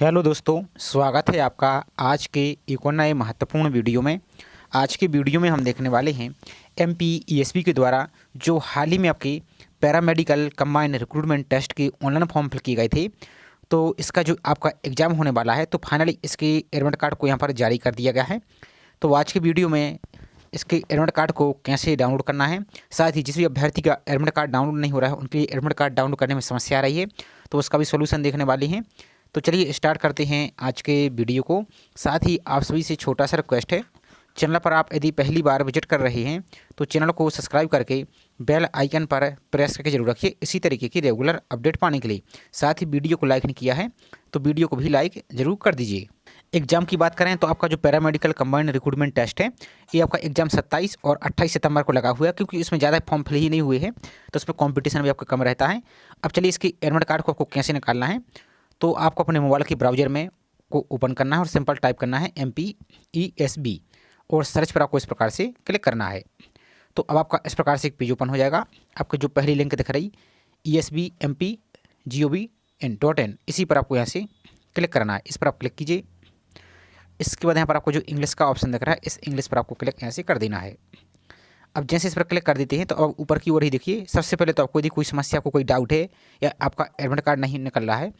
Hello दोस्तों, स्वागत है आपका आज के एक और नए महत्वपूर्ण वीडियो में। आज के वीडियो में हम देखने वाले हैं एमपीईएसबी के द्वारा जो हाल ही में आपके पैरामेडिकल कंबाइंड रिक्रूटमेंट टेस्ट के ऑनलाइन फॉर्म फिल किए गए थे। तो इसका जो आपका एग्ज़ाम होने वाला है, तो फाइनली इसके एडमिट कार्ड को यहाँ पर जारी कर दिया गया है। तो आज के वीडियो में इसके एडमिट कार्ड को कैसे डाउनलोड करना है, साथ ही जिस भी अभ्यर्थी का एडमिट कार्ड डाउनलोड नहीं हो रहा है, उनके एडमिट कार्ड डाउनलोड करने में समस्या आ रही है, तो उसका भी सोल्यूशन देखने वाले हैं। तो चलिए स्टार्ट करते हैं आज के वीडियो को। साथ ही आप सभी से छोटा सा रिक्वेस्ट है, चैनल पर आप यदि पहली बार विजिट कर रहे हैं तो चैनल को सब्सक्राइब करके बेल आइकन पर प्रेस करके जरूर रखिए इसी तरीके की रेगुलर अपडेट पाने के लिए। साथ ही वीडियो को लाइक नहीं किया है तो वीडियो को भी लाइक जरूर कर दीजिए। एग्जाम की बात करें तो आपका जो पैरामेडिकल कंबाइंड रिक्रूटमेंट टेस्ट है, ये आपका एग्जाम 27 और 28 सितंबर को लगा हुआ है, क्योंकि इसमें ज़्यादा फॉर्म फिल ही नहीं हुए हैं तो उसमें कंपटीशन भी आपका कम रहता है। अब चलिए इसकी एडमिट कार्ड को आपको कैसे निकालना है। तो आपको अपने मोबाइल के ब्राउज़र में को ओपन करना है और सिंपल टाइप करना है MPESB और सर्च पर आपको इस प्रकार से क्लिक करना है। तो अब आपका इस प्रकार से एक पेज ओपन हो जाएगा। आपको जो पहली लिंक दिख रही esbmp.gov.in, इसी पर आपको यहाँ से क्लिक करना है। इस पर आप क्लिक कीजिए। इसके बाद यहाँ पर आपको जो इंग्लिश का ऑप्शन दिख रहा है, इस इंग्लिश पर आपको क्लिक यहाँ से कर देना है। अब जैसे इस पर क्लिक कर देते हैं तो अब ऊपर की ओर ही देखिए, सबसे पहले तो आपको यदि कोई समस्या, आपको कोई डाउट है या आपका एडमिट कार्ड नहीं निकल रहा है,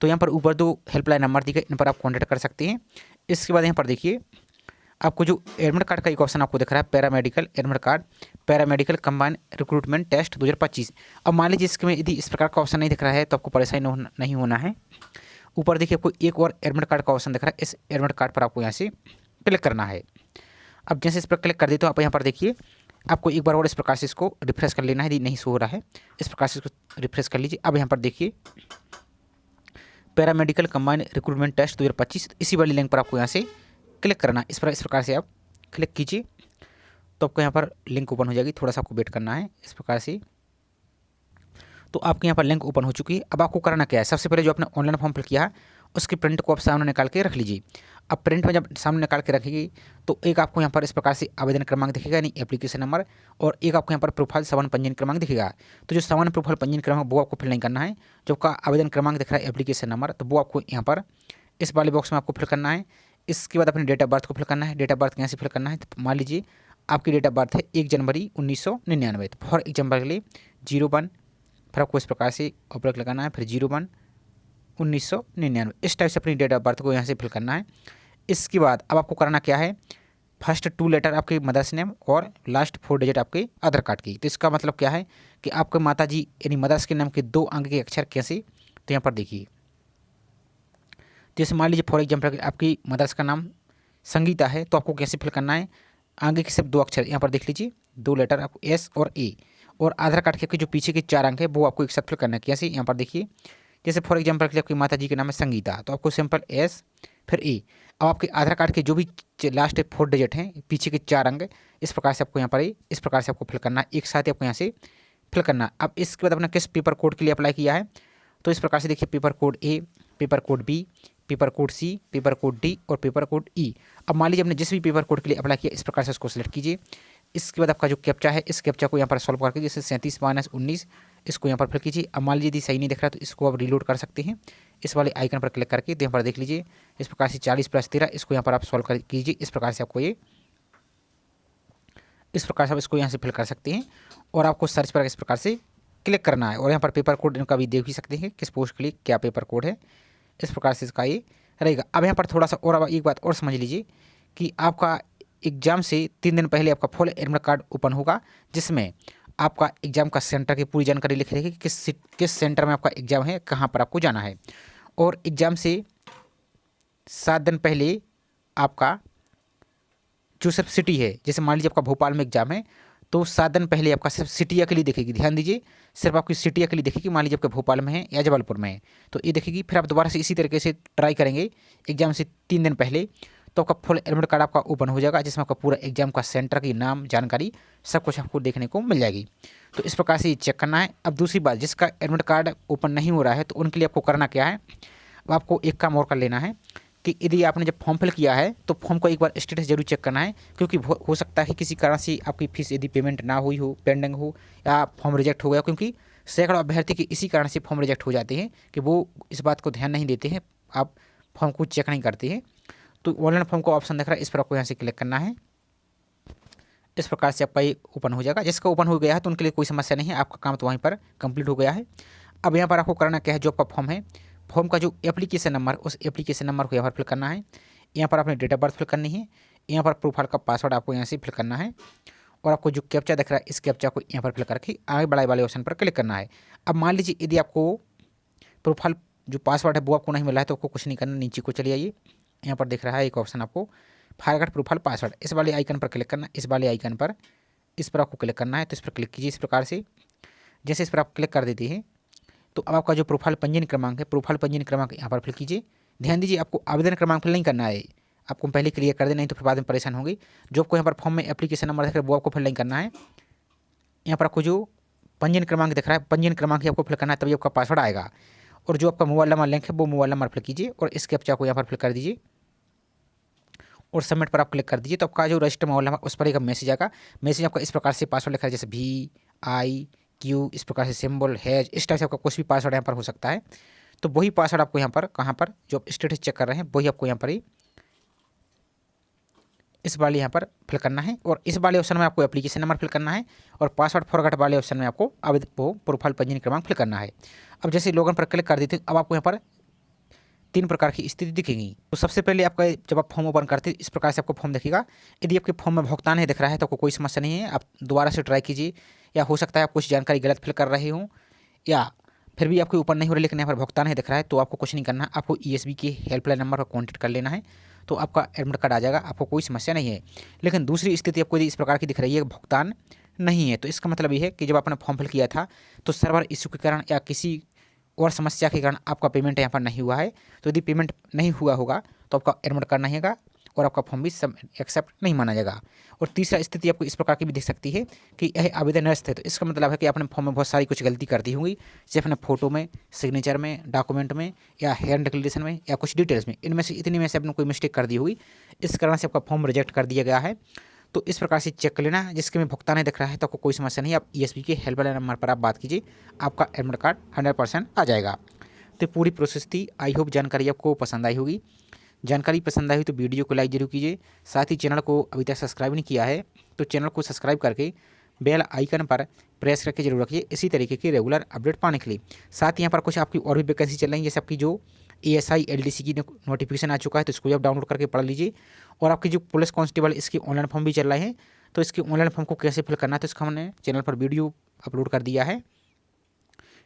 तो यहाँ पर ऊपर 2 हेल्पलाइन नंबर दिए गए, इन पर आप कॉन्टैक्ट कर सकते हैं। इसके बाद यहाँ पर देखिए आपको जो एडमिट कार्ड का एक ऑप्शन आपको दिख रहा है, paramedical admit card, paramedical combined recruitment test 2025। अब मान लीजिए इसमें यदि इस प्रकार का ऑप्शन नहीं दिख रहा है तो आपको परेशानी नहीं होना है। ऊपर देखिए आपको एक और एडमिट कार्ड का ऑप्शन दिख रहा है, इस एडमिट कार्ड पर आपको यहाँ से क्लिक करना है। अब जैसे इस पर क्लिक कर देते हो आप यहाँ पर देखिए आपको एक बार और इस प्रकार से इसको रिफ्रेश कर लेना है। यदि नहीं शो हो रहा है, इस प्रकार से इसको रिफ्रेश कर लीजिए। अब यहाँ पर देखिए पैरामेडिकल कंबाइंड रिक्रूटमेंट टेस्ट 2025, इसी वाली लिंक पर आपको यहाँ से क्लिक करना। इस प्रकार से आप क्लिक कीजिए तो आपको यहाँ पर लिंक ओपन हो जाएगी। थोड़ा सा आपको वेट करना है इस प्रकार से। तो आपके यहाँ पर लिंक ओपन हो चुकी है। अब आपको करना क्या है, सबसे पहले जो आपने ऑनलाइन फॉर्म फिल किया है उसकी प्रिंट को आप सामने निकाल के रख लीजिए। अब प्रिंट में जब सामने निकाल के रखेगी तो एक आपको यहाँ पर इस प्रकार से आवेदन क्रमांक दिखेगा, यानी एप्लीकेशन नंबर, और एक आपको यहाँ पर प्रोफाइल सामान्य पंजीयन क्रमांक दिखेगा। तो जो सामान्य प्रोफाइल पंजीयन क्रमांक वो आपको फिल नहीं करना है। जो आपका आवेदन क्रमांक दिख रहा है एप्लीकेशन नंबर, तो वो आपको यहाँ पर इस वाले बॉक्स में आपको फिल करना है। इसके बाद अपनी डेट ऑफ बर्थ को फिल करना है। डेट ऑफ बर्थ यहाँ से फिल करना है। तो मान लीजिए आपकी डेट ऑफ बर्थ है 1 जनवरी 1999, तो फॉर एग्जाम्पल के लिए 01, फिर आपको इस प्रकार से ऑपरेट लगाना है, फिर 01/1999, इस टाइप से अपनी डेट ऑफ बर्थ को यहाँ से फिल करना है। इसके बाद अब आपको करना क्या है, फर्स्ट 2 लेटर आपके मदर्स नेम और लास्ट 4 डिजिट आपके आधार कार्ड की। तो इसका मतलब क्या है कि आपके माता जी यानी मदर्स के नाम के 2 अंक के अक्षर कैसे, तो यहाँ पर देखिए जैसे मान लीजिए फॉर एग्जाम्पल आपकी मदर्स का नाम संगीता है, तो आपको कैसे फिल करना है, आगे के सिर्फ 2 अक्षर यहाँ पर देख लीजिए, 2 लेटर आपको S और A, और आधार कार्ड के जो पीछे के 4 अंक है वो आपको एक साथ फिल करना है। कैसे, यहाँ पर देखिए जैसे फॉर एग्जाम्पल के लिए आपकी माता जी का नाम है संगीता, तो आपको सिंपल S फिर A। अब आपके आधार कार्ड के जो भी लास्ट 4 डिजिट हैं, पीछे के 4 अंक, इस प्रकार से आपको यहाँ पर इस प्रकार से आपको फिल करना है, एक साथ ही आपको यहाँ से फिल करना है। अब इसके बाद अपना किस पेपर कोड के लिए अप्लाई किया है, तो इस प्रकार से देखिए paper code A, paper code B, paper code C, paper code D और पेपर कोड E। अब मान लीजिए आपने जिस भी पेपर कोड के लिए अप्लाई किया, इस प्रकार से उसको सिलेक्ट कीजिए। इसके बाद आपका जो कैप्चा है, इस कैप्चा को यहाँ पर सॉल्व करके जैसे 37-19 इसको यहाँ पर फिल कीजिए। अब मान लीजिए यदि सही नहीं दिख रहा तो इसको आप रीलोड कर सकते हैं, इस वाले आइकन पर क्लिक करके। तो यहाँ पर देख लीजिए इस प्रकार से 40 + 13, इसको यहाँ पर आप सॉल्व कर कीजिए। इस प्रकार से आपको इस प्रकार से आप इसको यहाँ से फिल कर सकते हैं और आपको सर्च पर इस प्रकार से क्लिक करना है। और यहाँ पर पेपर कोड इनका भी देख भी सकते हैं किस पोस्ट के लिए क्या पेपर कोड है, इस प्रकार से इसका ये रहेगा। अब यहाँ पर थोड़ा सा और अब एक बात और समझ लीजिए कि आपका एग्ज़ाम से 3 दिन पहले आपका फुल एडमिट कार्ड ओपन होगा, जिसमें आपका एग्ज़ाम का सेंटर की पूरी जानकारी लिखी रहेगी कि किस सेंटर में आपका एग्ज़ाम है, कहाँ पर आपको जाना है। और एग्ज़ाम से 7 दिन पहले आपका जो सिर्फ सिटी है, जैसे मान लीजिए आपका भोपाल में एग्जाम है तो 7 दिन पहले आपका सिर्फ सिटी अकेली दिखेगी। ध्यान दीजिए, सिर्फ आपकी सिटी अकेली दिखेगी। मान लीजिए आपके भोपाल में है या जबलपुर में है तो ये दिखेगी। फिर आप दोबारा से इसी तरीके से ट्राई करेंगे एग्जाम से 3 दिन पहले, तो आपका फुल एडमिट कार्ड आपका ओपन हो जाएगा, जिसमें आपका पूरा एग्जाम का सेंटर की नाम जानकारी सब कुछ आपको देखने को मिल जाएगी। तो इस प्रकार से ये चेक करना है। अब दूसरी बात, जिसका एडमिट कार्ड ओपन नहीं हो रहा है तो उनके लिए आपको करना क्या है, अब आपको एक काम और कर लेना है कि यदि आपने जब फॉर्म फिल किया है तो फॉर्म को एक बार स्टेटस जरूर चेक करना है, क्योंकि हो सकता है किसी कारण से आपकी फीस यदि पेमेंट ना हुई हो, पेंडिंग हो, या फॉर्म रिजेक्ट हो गया, क्योंकि सैकड़ों अभ्यर्थी के इसी कारण से फॉर्म रिजेक्ट हो जाते हैं कि वो इस बात को ध्यान नहीं देते हैं। आप फॉर्म को चेक नहीं करती है। तो ऑनलाइन फॉर्म का ऑप्शन दिख रहा है, इस पर आपको यहाँ से क्लिक करना है। इस प्रकार से आपका ये ओपन हो जाएगा। जिसका ओपन हो गया है तो उनके लिए कोई समस्या नहीं है, आपका काम तो वहीं पर कंप्लीट हो गया है। अब यहाँ पर आपको करना क्या है, जो आपका फॉर्म है, फॉर्म का जो एप्लीकेशन नंबर, उस एप्लीकेशन नंबर को यहाँ पर फिल करना है। यहाँ पर अपनी डेट ऑफ बर्थ फिल करनी है। यहाँ पर प्रोफाइल का पासवर्ड आपको यहाँ से फिल करना है। और आपको जो कैप्चा दिख रहा है, इस कैप्चा को यहाँ पर फिल करके आगे बढ़ाई वाले ऑप्शन पर क्लिक करना है। अब मान लीजिए यदि आपको प्रोफाइल जो पासवर्ड है वो आपको नहीं मिला है तो आपको कुछ नहीं करना, नीचे को चले आइए। यहाँ पर दिख रहा है एक ऑप्शन आपको फॉरगेट प्रोफाइल पासवर्ड, इस वाले आइकन पर क्लिक करना। इस वाले आइकन पर इस पर आपको क्लिक करना है। तो इस पर क्लिक कीजिए इस प्रकार से। जैसे इस पर आप क्लिक कर देते हैं तो अब आपका जो प्रोफाइल पंजीयन क्रमांक है, प्रोफाइल पंजीयन क्रमांक यहाँ पर फिल कीजिए। ध्यान दीजिए आपको आवेदन क्रमांक फिल नहीं करना है, आपको पहले क्लियर कर देना, नहीं तो फिर बाद में परेशान होंगे। जो आपको यहाँ पर फॉर्म में एप्लीकेशन नंबर दिख रहा है वो आपको फिल नहीं करना है। यहाँ पर आपको जो पंजीयन क्रमांक दिख रहा है, पंजीयन क्रमांक ही आपको फिल करना है, तभी आपका पासवर्ड आएगा। और जो आपका मोबाइल नंबर लिंक है वो मोबाइल नंबर फिल कीजिए और इस कैप्चा को यहाँ पर फिल कर दीजिए और सबमिट पर आप क्लिक कर दीजिए। तो आपका जो रजिस्टर मोबाइल नंबर उस पर एक मैसेज आएगा। मैसेज आपका इस प्रकार से पासवर्ड लिखा है, जैसे VIQ, इस प्रकार से सिंबल हैज, इस टाइप से आपका कुछ भी पासवर्ड यहाँ पर हो सकता है। तो वही पासवर्ड आपको यहाँ पर कहाँ पर जो आप स्टेटस चेक कर रहे हैं वही आपको यहाँ पर ही इस वाले यहाँ पर फिल करना है। और इस वाले ऑप्शन में आपको एप्लीकेशन नंबर फिल करना है और पासवर्ड फॉरगेट वाले ऑप्शन में आपको आवेदन वो प्रोफाइल पंजीयन क्रमांक फिल करना है। अब जैसे लॉगिन पर क्लिक कर देते हैं, अब आपको यहाँ पर 3 प्रकार की स्थिति दिखेगी। तो सबसे पहले आपका जब आप फॉर्म ओपन करते हैं इस प्रकार से आपको फॉर्म दिखेगा। यदि आपके फॉर्म में भुगतान है दिख रहा है तो आपको कोई समस्या नहीं है, आप दोबारा से ट्राई कीजिए। या हो सकता है आप कुछ जानकारी गलत फिल कर रहे हों या फिर भी आपके ऊपर नहीं हो रहा लेकिन यहाँ पर भुगतान है दिख रहा है, तो आपको कुछ नहीं करना, आपको ESB के हेल्पलाइन नंबर पर कॉन्टैक्ट कर लेना है तो आपका एडमिट कार्ड आ जाएगा, आपको कोई समस्या नहीं है। लेकिन दूसरी स्थिति आपको यदि इस प्रकार की दिख रही है भुगतान नहीं है, तो इसका मतलब ये है कि जब आपने फॉर्म फिल किया था तो सर्वर इश्यू के कारण या किसी और समस्या के कारण आपका पेमेंट यहाँ पर नहीं हुआ है। तो यदि पेमेंट नहीं हुआ होगा तो आपका एडमिट कार्ड नहीं होगा और आपका फॉर्म भी एक्सेप्ट नहीं माना जाएगा। और तीसरा स्थिति आपको इस प्रकार की भी दिख सकती है कि यह आवेदन निरस्त है, तो इसका मतलब है कि आपने फॉर्म में बहुत सारी कुछ गलती कर दी होंगी, जैसे अपने फोटो में, सिग्नेचर में, डॉक्यूमेंट में या हेयर डिक्लेरेशन में या कुछ डिटेल्स में, इनमें से इतनी में से आपने कोई मिस्टेक कर दी होगी, इस कारण से आपका फॉर्म रिजेक्ट कर दिया गया है। तो इस प्रकार से चेक कर लेना। जिसके में भुगतान है दिख रहा है तो आपको कोई समस्या नहीं, आप ESB के हेल्पलाइन नंबर पर आप बात कीजिए, आपका एडमिट कार्ड 100% आ जाएगा। तो पूरी प्रोसेस थी। आई होप जानकारी आपको पसंद आई होगी। जानकारी पसंद आई हो तो वीडियो को लाइक जरूर कीजिए। साथ ही चैनल को अभी तक सब्सक्राइब नहीं किया है तो चैनल को सब्सक्राइब करके बेल आइकन पर प्रेस करके जरूर रखिए इसी तरीके की रेगुलर अपडेट पाने के लिए। साथ ही यहाँ पर कुछ आपकी और भी वैकेंसी चल रही है, जैसे आपकी जो ASI LDC की नोटिफिकेशन आ चुका है तो इसको भी आप डाउनलोड करके पढ़ लीजिए। और आपकी जो पुलिस कांस्टेबल इसके ऑनलाइन फॉर्म भी चल रहे हैं, तो इसके ऑनलाइन फॉर्म को कैसे फिल करना है तो इसका हमने चैनल पर वीडियो अपलोड कर दिया है,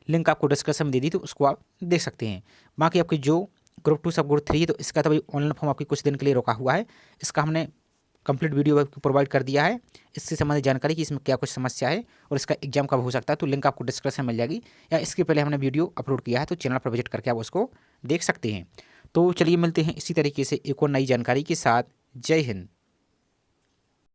लिंक आपको डिस्क्रिप्शन में दे दी तो उसको आप देख सकते हैं। बाकी आपकी जो ग्रुप 2 सब ग्रुप 3 है तो इसका तो भाई ऑनलाइन फॉर्म आपकी कुछ दिन के लिए रोका हुआ है, इसका हमने कंप्लीट वीडियो आपको प्रोवाइड कर दिया है, इससे संबंधित जानकारी कि इसमें क्या कुछ समस्या है और इसका एग्जाम कब हो सकता है, तो लिंक आपको डिस्क्रिप्शन में मिल जाएगी या इसके पहले हमने वीडियो अपलोड किया है तो चैनल पर विजिट करके आप उसको देख सकते हैं। तो चलिए मिलते हैं इसी तरीके से एक और नई जानकारी के साथ। जय हिंद।